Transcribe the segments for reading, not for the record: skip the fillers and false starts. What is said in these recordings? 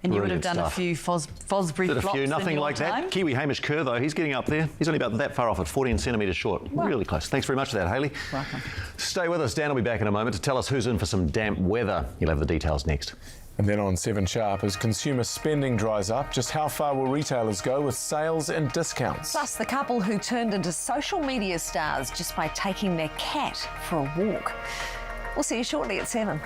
And you would have Brilliant done stuff. a few Fosbury Did a flops few, in nothing your like time. that. Kiwi Hamish Kerr, though, he's getting up there. He's only about that far off at 14 centimetres short. Wow. Really close. Thanks very much for that, Hayley. Welcome. Stay with us. Dan will be back in a moment to tell us who's in for some damp weather. He'll have the details next. And then on 7 Sharp, as consumer spending dries up, just how far will retailers go with sales and discounts? Plus, the couple who turned into social media stars just by taking their cat for a walk. We'll see you shortly at 7.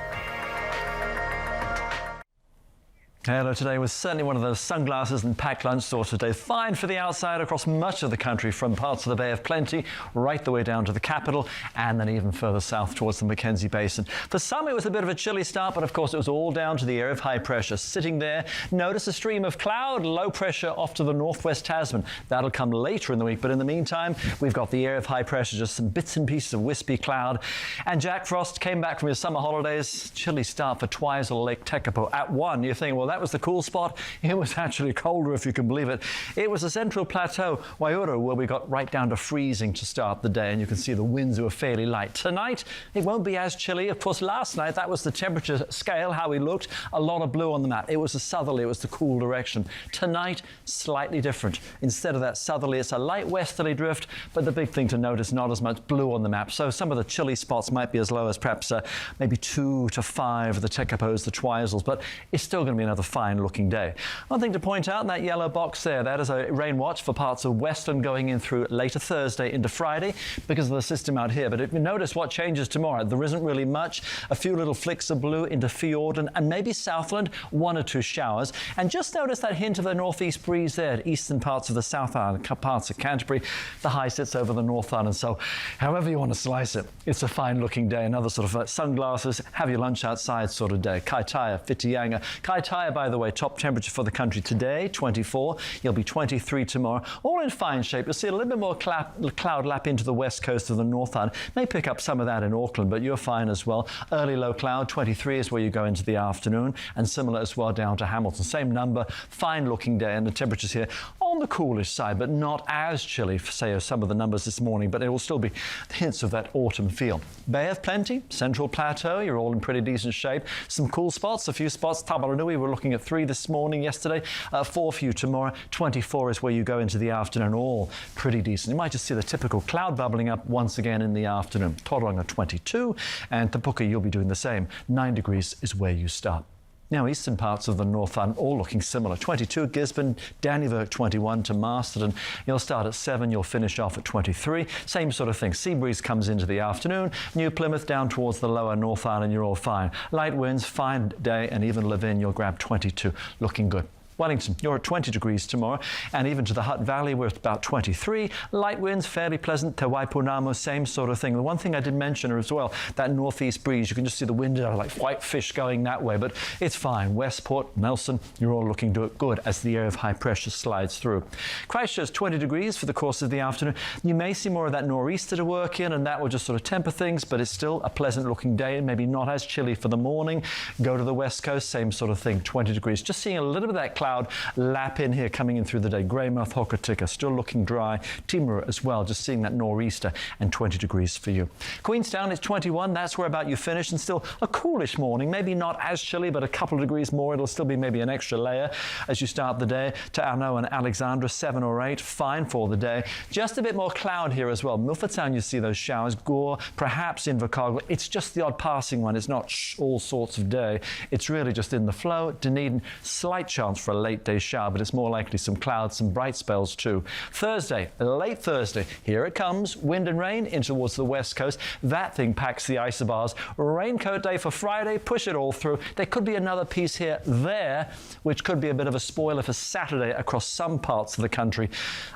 Hello, today was certainly one of those sunglasses and packed lunch sorts today. Fine for the outside across much of the country, from parts of the Bay of Plenty right the way down to the capital, and then even further south towards the Mackenzie Basin. For some it was a bit of a chilly start, but of course it was all down to the area of high pressure sitting there. Notice a stream of cloud, low pressure off to the northwest Tasman. That'll come later in the week, but in the meantime we've got the area of high pressure, just some bits and pieces of wispy cloud. And Jack Frost came back from his summer holidays. Chilly start for Twizel Lake Tekapo at 1. You're thinking, well, that was the cool spot. It was actually colder, if you can believe it. It was the Central Plateau, Waiouru, where we got right down to freezing to start the day, and you can see the winds were fairly light. Tonight, it won't be as chilly. Of course, last night, that was the temperature scale, how we looked. A lot of blue on the map. It was the southerly, it was the cool direction. Tonight, slightly different. Instead of that southerly, it's a light westerly drift, but the big thing to note is not as much blue on the map. So some of the chilly spots might be as low as perhaps maybe 2 to 5, the Tekapos, the Twizels, but it's still going to be another fine looking day. One thing to point out in that yellow box there, that is a rain watch for parts of Western going in through later Thursday into Friday because of the system out here. But if you notice what changes tomorrow, there isn't really much. A few little flicks of blue into Fiordland and maybe Southland, 1 or 2 showers. And just notice that hint of the northeast breeze there, eastern parts of the South Island, parts of Canterbury. The high sits over the North Island. So however you want to slice it, it's a fine looking day. Another sort of sunglasses, have your lunch outside sort of day. Kaitaia, Whitianga. Kaitaia, by the way, top temperature for the country today, 24. You'll be 23 tomorrow. All in fine shape. You'll see a little bit more cloud lap into the west coast of the North Island. May pick up some of that in Auckland, but you're fine as well. Early low cloud, 23 is where you go into the afternoon, and similar as well down to Hamilton. Same number, fine looking day, and the temperatures here on the coolish side, but not as chilly, say, as some of the numbers this morning, but it will still be hints of that autumn feel. Bay of Plenty, Central Plateau, you're all in pretty decent shape. Some cool spots, a few spots. Tabaranui, we're looking at 3 this morning, yesterday, 4 for you tomorrow. 24 is where you go into the afternoon, all pretty decent. You might just see the typical cloud bubbling up once again in the afternoon. Tauranga 22, and Te Puke, you'll be doing the same. 9 degrees is where you start. Now, eastern parts of the North Island all looking similar. 22 Gisborne, Dannevirke 21 to Masterton. You'll start at 7, you'll finish off at 23. Same sort of thing. Sea breeze comes into the afternoon. New Plymouth down towards the lower North Island, you're all fine. Light winds, fine day, and even Levin, you'll grab 22. Looking good. Wellington, you're at 20 degrees tomorrow, and even to the Hutt Valley, we're at about 23. Light winds, fairly pleasant. Te Waipunamo, same sort of thing. The one thing I did mention as well, that northeast breeze, you can just see the wind like white fish going that way, but it's fine. Westport, Nelson, you're all looking good as the area of high pressure slides through. Christchurch, 20 degrees for the course of the afternoon. You may see more of that nor'easter to work in, and that will just sort of temper things, but it's still a pleasant looking day, and maybe not as chilly for the morning. Go to the west coast, same sort of thing, 20 degrees. Just seeing a little bit of that cloud lap in here coming in through the day. Greymouth, Hokitika, still looking dry. Timor as well, just seeing that nor'easter, and 20 degrees for you. Queenstown, it's 21. That's where about you finish, and still a coolish morning. Maybe not as chilly, but a couple of degrees more. It'll still be maybe an extra layer as you start the day. To Arno and Alexandra, 7 or 8. Fine for the day. Just a bit more cloud here as well. Milfordtown, you see those showers. Gore, perhaps Invercargill. It's just the odd passing one. It's not all sorts of day. It's really just in the flow. Dunedin, slight chance for a late day shower, but it's more likely some clouds, some bright spells too. Thursday, late Thursday, here it comes. Wind and rain in towards the west coast. That thing packs the isobars. Raincoat day for Friday, push it all through. There could be another piece here, there, which could be a bit of a spoiler for Saturday across some parts of the country.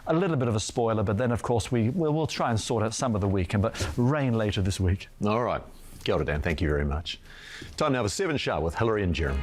A little bit of a spoiler, but then of course we'll try and sort out some of the weekend, but rain later this week. All right. Kia ora, Dan. Thank you very much. Time now for 7 Sharp with Hilary and Jeremy.